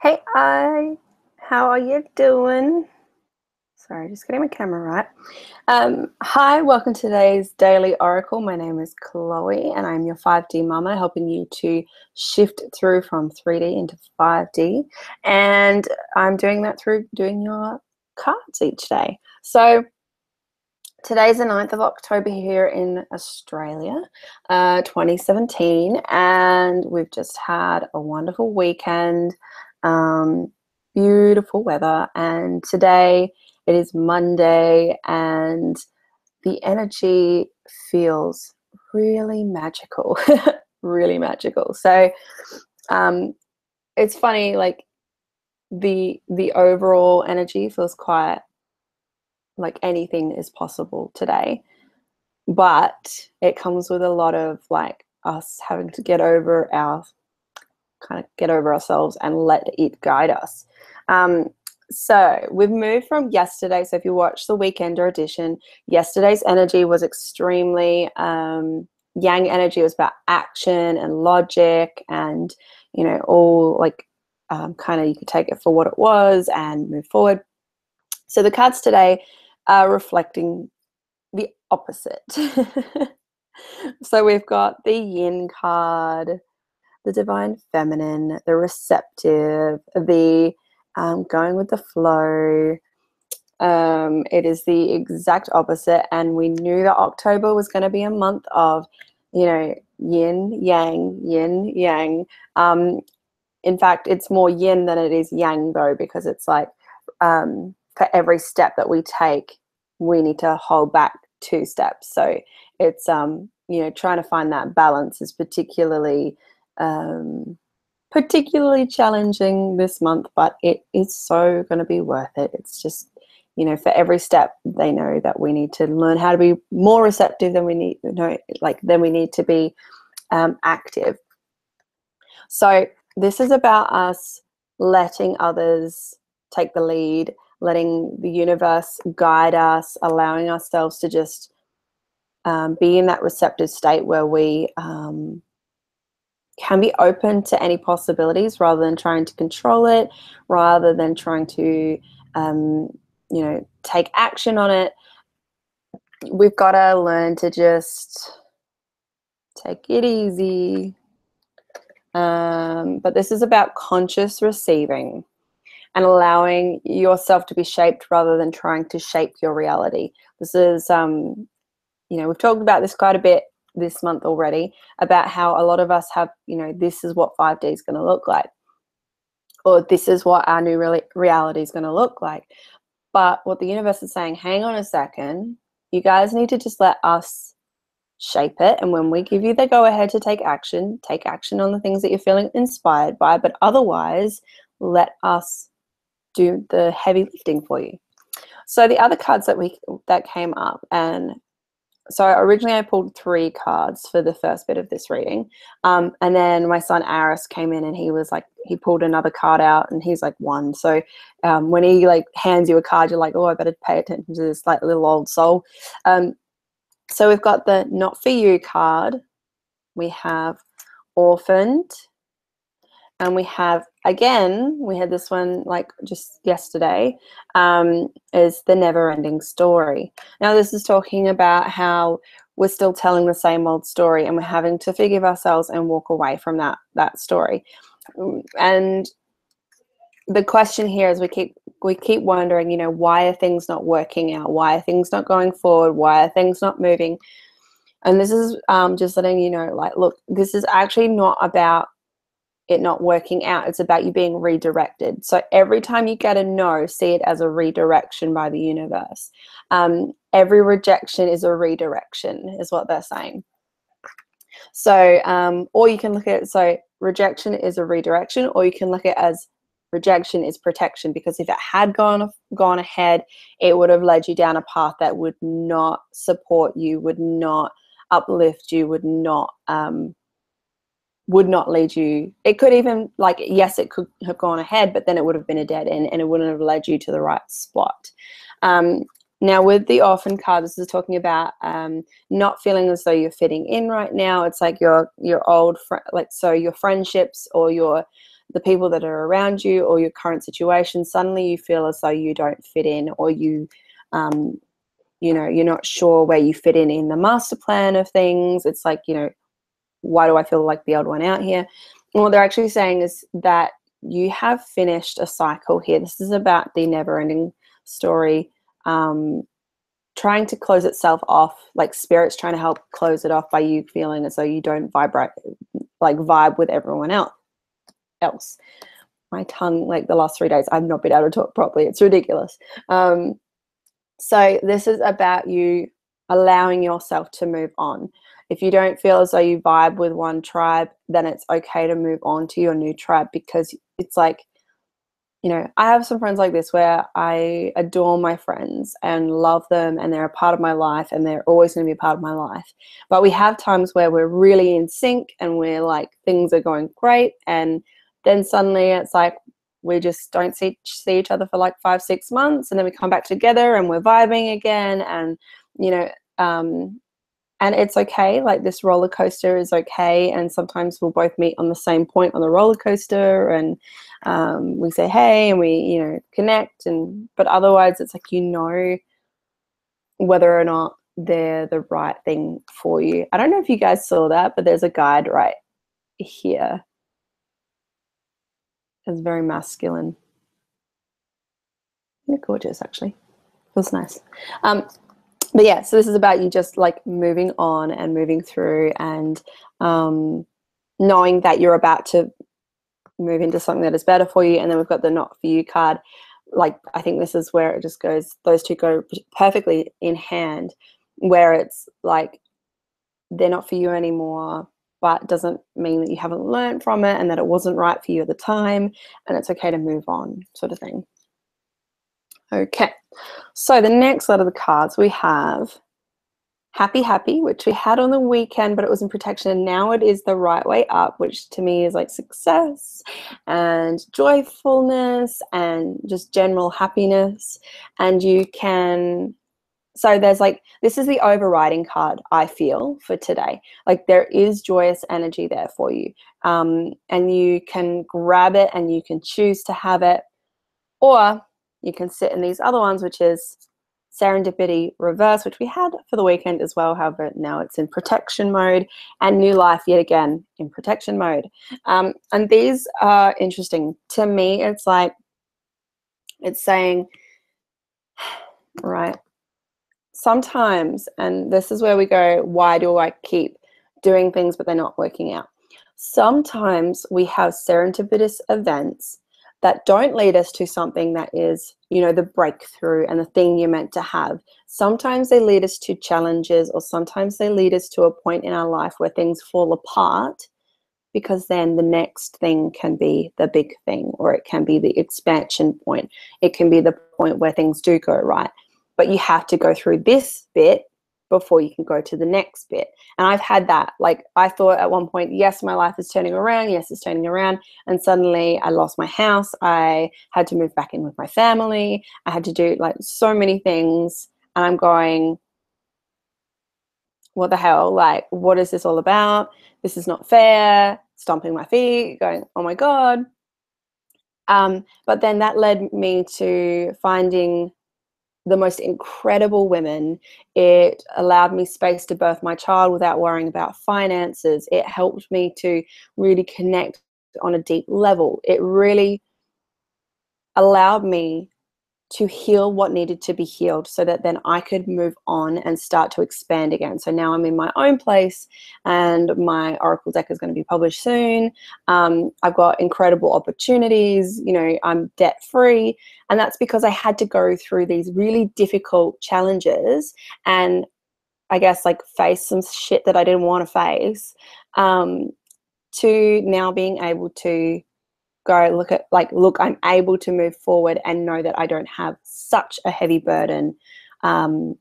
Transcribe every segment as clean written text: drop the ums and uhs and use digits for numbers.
Hey, how are you doing? Sorry, just getting my camera right. Hi, welcome to today's Daily Oracle. My name is Chloe and I'm your 5D mama, helping you to shift through from 3D into 5D. And I'm doing that through doing your cards each day. So today's the 9th of October here in Australia, 2017, and we've just had a wonderful weekend. Beautiful weather, and today it is Monday and the energy feels really magical. Really magical. So it's funny, like the overall energy feels quite like anything is possible today, but it comes with a lot of like us having to get over ourselves and let it guide us. So we've moved from yesterday. So if you watch the Weekender edition, yesterday's energy was extremely yang energy. It was about action and logic and, all like kind of you could take it for what it was and move forward. So the cards today are reflecting the opposite. So we've got the Yin card, the Divine Feminine, the Receptive, the going with the flow. It is the exact opposite, and we knew that October was going to be a month of, yin, yang, yin, yang. In fact, it's more yin than it is yang, though, because it's like for every step that we take, we need to hold back 2 steps. So it's trying to find that balance is particularly challenging this month, but it is so going to be worth it. It's just, for every step, they know that we need to learn how to be more receptive than we need, than we need to be active. So this is about us letting others take the lead, letting the universe guide us, allowing ourselves to just be in that receptive state where we can be open to any possibilities rather than trying to control it, rather than trying to, take action on it. We've got to learn to just take it easy. But this is about conscious receiving and allowing yourself to be shaped rather than trying to shape your reality. This is, we've talked about this quite a bit this month already, about how a lot of us have, this is what 5D is going to look like, or this is what our new reality is going to look like. But what the universe is saying, hang on a second, you guys need to just let us shape it. And when we give you the go ahead to take action on the things that you're feeling inspired by, but otherwise let us do the heavy lifting for you. So the other cards that came up, and so originally I pulled 3 cards for the first bit of this reading, and then my son Aris came in and he pulled another card out and he's like 1. So when he like hands you a card, you're like, oh, I better pay attention to this like little old soul. So we've got the Not For You card, we have Orphaned, and we had this one like just yesterday, is The Never Ending Story. Now this is talking about how we're still telling the same old story and we're having to forgive ourselves and walk away from that story. And the question here is we keep wondering, why are things not working out? Why are things not going forward? Why are things not moving? And this is just letting you know, like, look, this is actually not about it not working out. It's about you being redirected. So every time you get a no, see it as a redirection by the universe. Every rejection is a redirection, is what they're saying. So, or you can look at it, so rejection is a redirection, or you can look at it as rejection is protection, because if it had gone ahead, it would have led you down a path that would not support you, would not uplift you, would not lead you. It could even, like, yes, it could have gone ahead, but then it would have been a dead end and it wouldn't have led you to the right spot. Now with the Orphan card, this is talking about not feeling as though you're fitting in right now. It's like your old like, so your friendships or the people that are around you or your current situation, suddenly you feel as though you don't fit in, or you know, you're not sure where you fit in the master plan of things. It's like, you know, why do I feel like the odd one out here? And what they're actually saying is that you have finished a cycle here. This is about the never-ending story, trying to close itself off, like spirit's trying to help close it off by you feeling as though you don't vibe with everyone else. My tongue, like the last 3 days, I've not been able to talk properly. It's ridiculous. So this is about you allowing yourself to move on. If you don't feel as though you vibe with one tribe, then it's okay to move on to your new tribe, because it's like, you know, I have some friends like this where I adore my friends and love them, and they're a part of my life, and they're always going to be a part of my life. But we have times where we're really in sync and we're like, things are going great, and then suddenly it's like we just don't see each other for like 5-6 months, and then we come back together and we're vibing again, and you know, and it's okay. Like, this roller coaster is okay, and sometimes we'll both meet on the same point on the roller coaster, and we say hey, and we, you know, connect, and but otherwise it's like, you know, whether or not they're the right thing for you. I don't know if you guys saw that, but there's a guide right here. It's very masculine. They're gorgeous, actually. Feels nice. But yeah, so this is about you just like moving on and moving through, and knowing that you're about to move into something that is better for you. And then we've got the not for you card. Like, I think this is where it just goes, those two go perfectly in hand, where it's like they're not for you anymore, but doesn't mean that you haven't learned from it and that it wasn't right for you at the time, and it's okay to move on, sort of thing. Okay, so the next set of the cards we have Happy, which we had on the weekend, but it was in protection, and now it is the right way up, which to me is like success and joyfulness and just general happiness. And you can, so there's like, this is the overriding card, I feel, for today. Like, there is joyous energy there for you, and you can grab it and you can choose to have it, or you can sit in these other ones, which is Serendipity Reverse, which we had for the weekend as well. However, now it's in protection mode, and New Life yet again in protection mode. And these are interesting. To me, it's like, it's saying, right, sometimes, and this is where we go, why do I keep doing things but they're not working out? Sometimes we have serendipitous events that don't lead us to something that is, you know, the breakthrough and the thing you're meant to have. Sometimes they lead us to challenges, or sometimes they lead us to a point in our life where things fall apart, because then the next thing can be the big thing, or it can be the expansion point. It can be the point where things do go right. But you have to go through this bit before you can go to the next bit. And I've had that. Like, I thought at one point, yes, my life is turning around. Yes, it's turning around. And suddenly I lost my house. I had to move back in with my family. I had to do like so many things. And I'm going, what the hell? Like, what is this all about? This is not fair. Stomping my feet, going, oh my God. But then that led me to finding the most incredible women. It allowed me space to birth my child without worrying about finances. It helped me to really connect on a deep level. It really allowed me to heal what needed to be healed, so that then I could move on and start to expand again. So now I'm in my own place, and my Oracle deck is going to be published soon. I've got incredible opportunities. You know, I'm debt free, and that's because I had to go through these really difficult challenges, and I guess like face some shit that I didn't want to face, to now being able to go look, I'm able to move forward and know that I don't have such a heavy burden on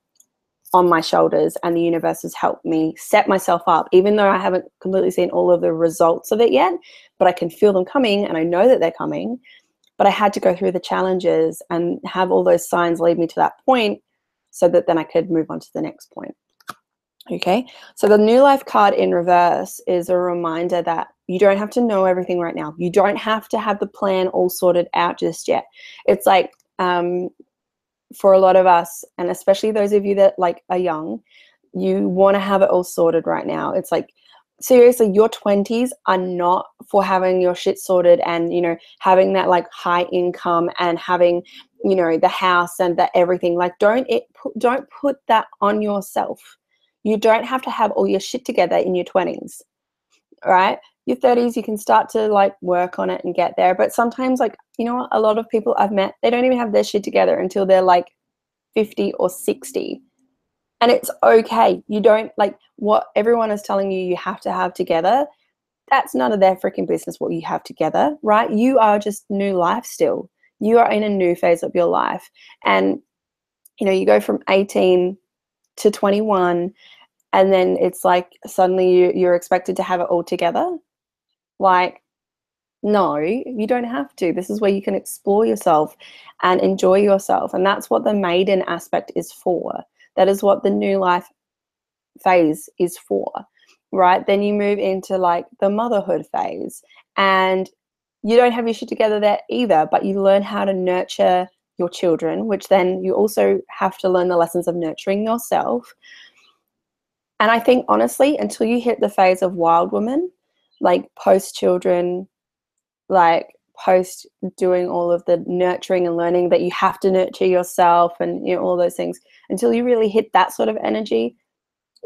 my shoulders, and the universe has helped me set myself up, even though I haven't completely seen all of the results of it yet, but I can feel them coming, and I know that they're coming. But I had to go through the challenges and have all those signs lead me to that point, so that then I could move on to the next point. Okay, so the New Life card in reverse is a reminder that You don't have to know everything right now. You don't have to have the plan all sorted out just yet. It's like, for a lot of us, and especially those of you that like are young, you want to have it all sorted right now. It's like, seriously, your 20s are not for having your shit sorted and, you know, having that like high income and having, you know, the house and that everything. Like, don't put that on yourself. You don't have to have all your shit together in your 20s, right? Your 30s, you can start to like work on it and get there. But sometimes, like, you know what, a lot of people I've met, they don't even have their shit together until they're like 50 or 60. And it's okay. You don't, like, what everyone is telling you have to have together, that's none of their freaking business what you have together, right? You are just new life still. You are in a new phase of your life. And, you know, you go from 18 to 21, and then it's like suddenly you're expected to have it all together. Like, no, you don't have to. This is where you can explore yourself and enjoy yourself. And that's what the maiden aspect is for. That is what the new life phase is for, right? Then you move into like the motherhood phase, and you don't have your shit together there either, but you learn how to nurture your children, which then you also have to learn the lessons of nurturing yourself. And I think, honestly, until you hit the phase of wild woman, like post children, like post doing all of the nurturing and learning that you have to nurture yourself and, you know, all those things, until you really hit that sort of energy,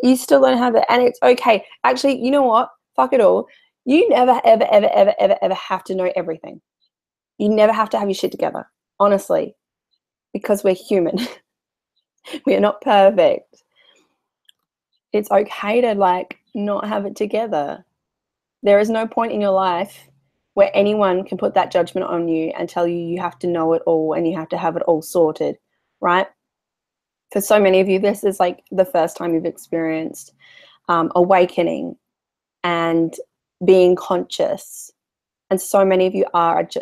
you still don't have it. And it's okay. Actually, you know what? Fuck it all. You never, ever, ever, ever, ever, ever have to know everything. You never have to have your shit together, honestly, because we're human. We are not perfect. It's okay to like not have it together. There is no point in your life where anyone can put that judgment on you and tell you you have to know it all and you have to have it all sorted, right? For so many of you, this is like the first time you've experienced awakening and being conscious. And so many of you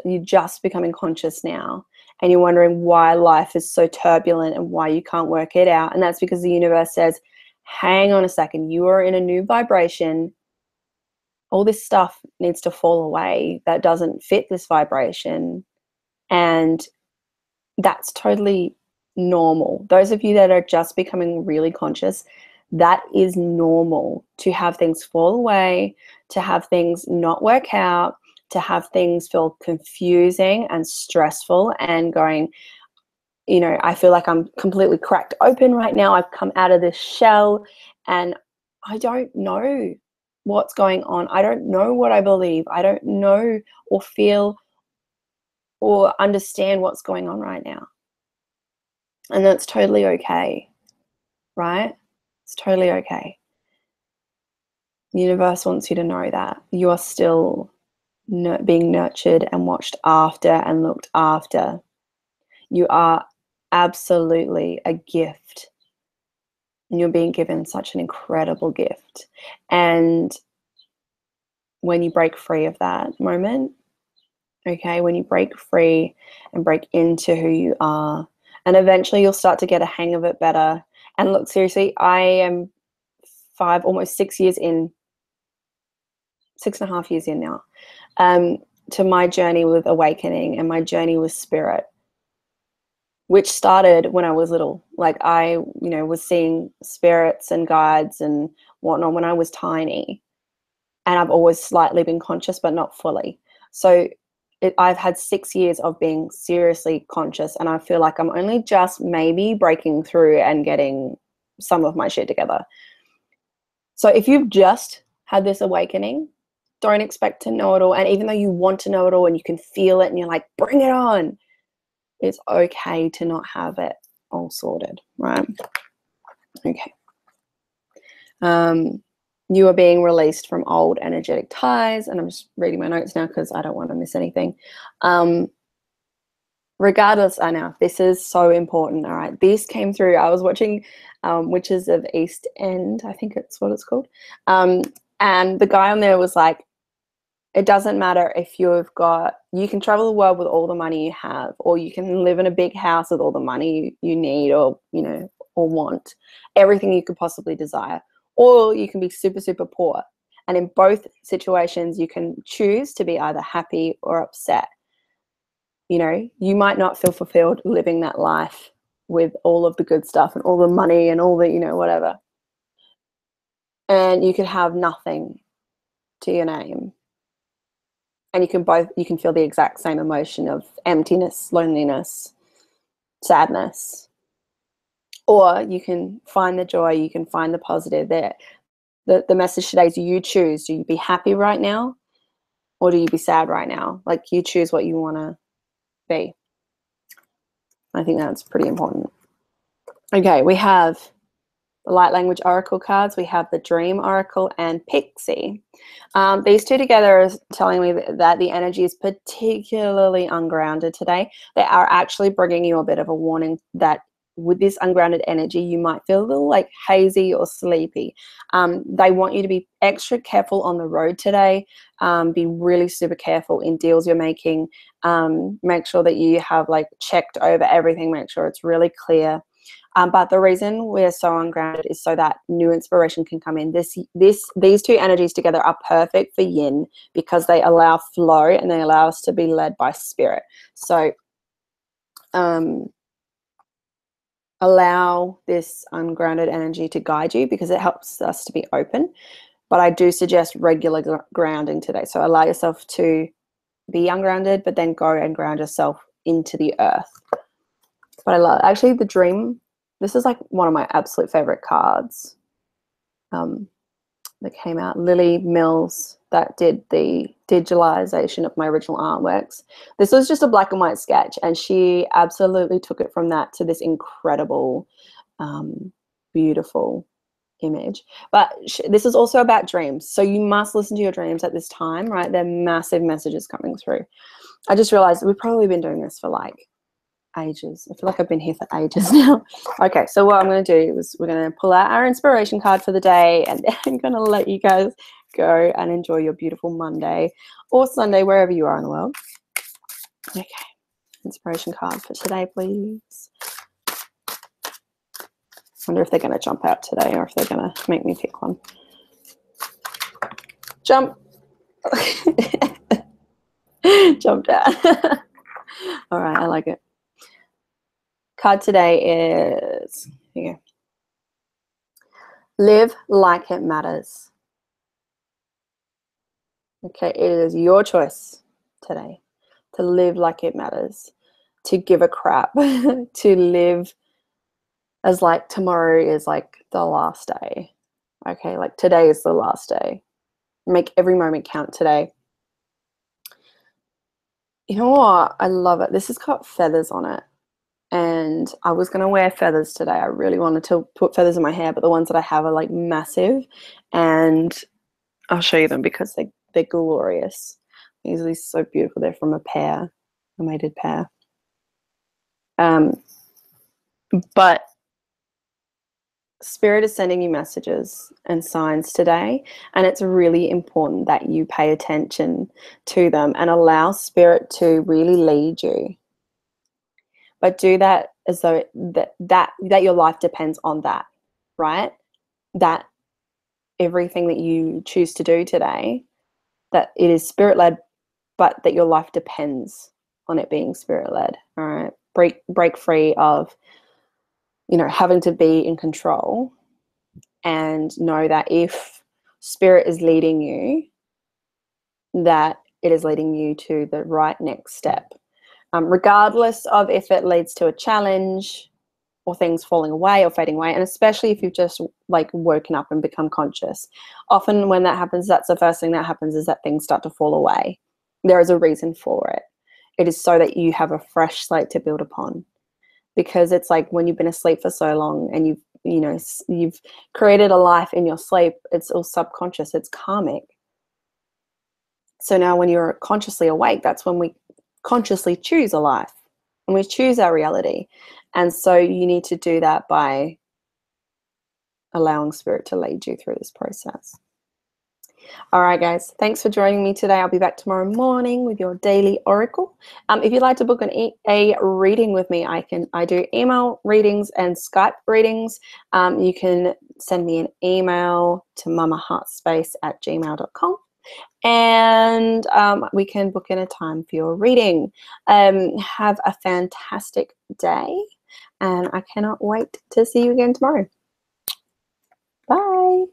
you're just becoming conscious now, and you're wondering why life is so turbulent and why you can't work it out. And that's because the universe says, hang on a second, you are in a new vibration. All this stuff needs to fall away that doesn't fit this vibration. And that's totally normal. Those of you that are just becoming really conscious, that is normal to have things fall away, to have things not work out, to have things feel confusing and stressful and going, you know, I feel like I'm completely cracked open right now. I've come out of this shell and I don't know what's going on. I don't know what I believe. I don't know or feel or understand what's going on right now. And that's totally okay, right? It's totally okay. The universe wants you to know that you are still being nurtured and watched after and looked after. You are absolutely a gift, and you're being given such an incredible gift. And when you break free of that moment, okay, when you break free and break into who you are, and eventually you'll start to get a hang of it better. And look, seriously, I am almost 6 years in, 6.5 years in now, to my journey with awakening and my journey with spirit, which started when I was little. Like I, you know, was seeing spirits and guides and whatnot when I was tiny. And I've always slightly been conscious, but not fully. So I've had 6 years of being seriously conscious, and I feel like I'm only just maybe breaking through and getting some of my shit together. So if you've just had this awakening, don't expect to know it all. And even though you want to know it all and you can feel it and you're like, bring it on, it's okay to not have it all sorted, right? Okay. You are being released from old energetic ties, and I'm just reading my notes now because I don't want to miss anything. Regardless, I know this is so important. All right, this came through. I was watching Witches of East End, I think it's what it's called, and the guy on there was like, it doesn't matter if you can travel the world with all the money you have, or you can live in a big house with all the money you need, or, you know, or want everything you could possibly desire, or you can be super, super poor. And in both situations, you can choose to be either happy or upset. You know, you might not feel fulfilled living that life with all of the good stuff and all the money and all the, you know, whatever. And you could have nothing to your name. And you can feel the exact same emotion of emptiness, loneliness, sadness. Or you can find the joy, you can find the positive there. The message today is you choose. Do you be happy right now? Or do you be sad right now? Like, you choose what you want to be. I think that's pretty important. Okay, we have the Light Language Oracle cards. We have the Dream Oracle and Pixie. These two together are telling me that the energy is particularly ungrounded today. They are actually bringing you a bit of a warning that with this ungrounded energy, you might feel a little like hazy or sleepy. They want you to be extra careful on the road today. Be really super careful in deals you're making. Make sure that you have like checked over everything. Make sure it's really clear. But the reason we're so ungrounded is so that new inspiration can come in. These two energies together are perfect for yin because they allow flow and they allow us to be led by spirit. So allow this ungrounded energy to guide you because it helps us to be open. But I do suggest regular grounding today. So allow yourself to be ungrounded, but then go and ground yourself into the earth. But I love, actually, the Dream. This is like one of my absolute favorite cards that came out. Lily Mills, that did the digitalization of my original artworks. This was just a black and white sketch, and she absolutely took it from that to this incredible, beautiful image. But this is also about dreams. So you must listen to your dreams at this time, right? They're massive messages coming through. I just realized we've probably been doing this for like ages. I feel like I've been here for ages now. Okay, so what I'm going to do is we're going to pull out our inspiration card for the day, and I'm going to let you guys go and enjoy your beautiful Monday or Sunday, wherever you are in the world. Okay, inspiration card for today, please. Wonder if they're going to jump out today or if they're going to make me pick one. Jump. Jumped out. All right, I like it. Card today is, here you go. Live like it matters. Okay, it is your choice today to live like it matters, to give a crap, to live as like tomorrow is like the last day. Okay, like today is the last day. Make every moment count today. You know what? I love it. This has got feathers on it. And I was going to wear feathers today. I really wanted to put feathers in my hair, but the ones that I have are like massive. And I'll show you them because they're glorious. These are so beautiful. They're from a mated pair. But Spirit is sending you messages and signs today, and it's really important that you pay attention to them and allow Spirit to really lead you. But do that as though that your life depends on that, right? That everything that you choose to do today, that it is Spirit-led, but that your life depends on it being Spirit-led. All right, break free of, you know, having to be in control, and know that if Spirit is leading you, that it is leading you to the right next step. Regardless of if it leads to a challenge or things falling away or fading away, and especially if you've just like woken up and become conscious. Often when that happens, that's the first thing that happens, is that things start to fall away. There is a reason for it. It is so that you have a fresh slate to build upon, because it's like when you've been asleep for so long and you've created a life in your sleep, it's all subconscious, it's karmic. So now when you're consciously awake, that's when we consciously choose a life and we choose our reality. And so you need to do that by allowing Spirit to lead you through this process. All right, guys, thanks for joining me today. I'll be back tomorrow morning with your daily oracle. If you'd like to book a reading with me, I do email readings and Skype readings. You can send me an email to mamaheartspace@gmail.com, and we can book in a time for your reading. Have a fantastic day, and I cannot wait to see you again tomorrow. Bye.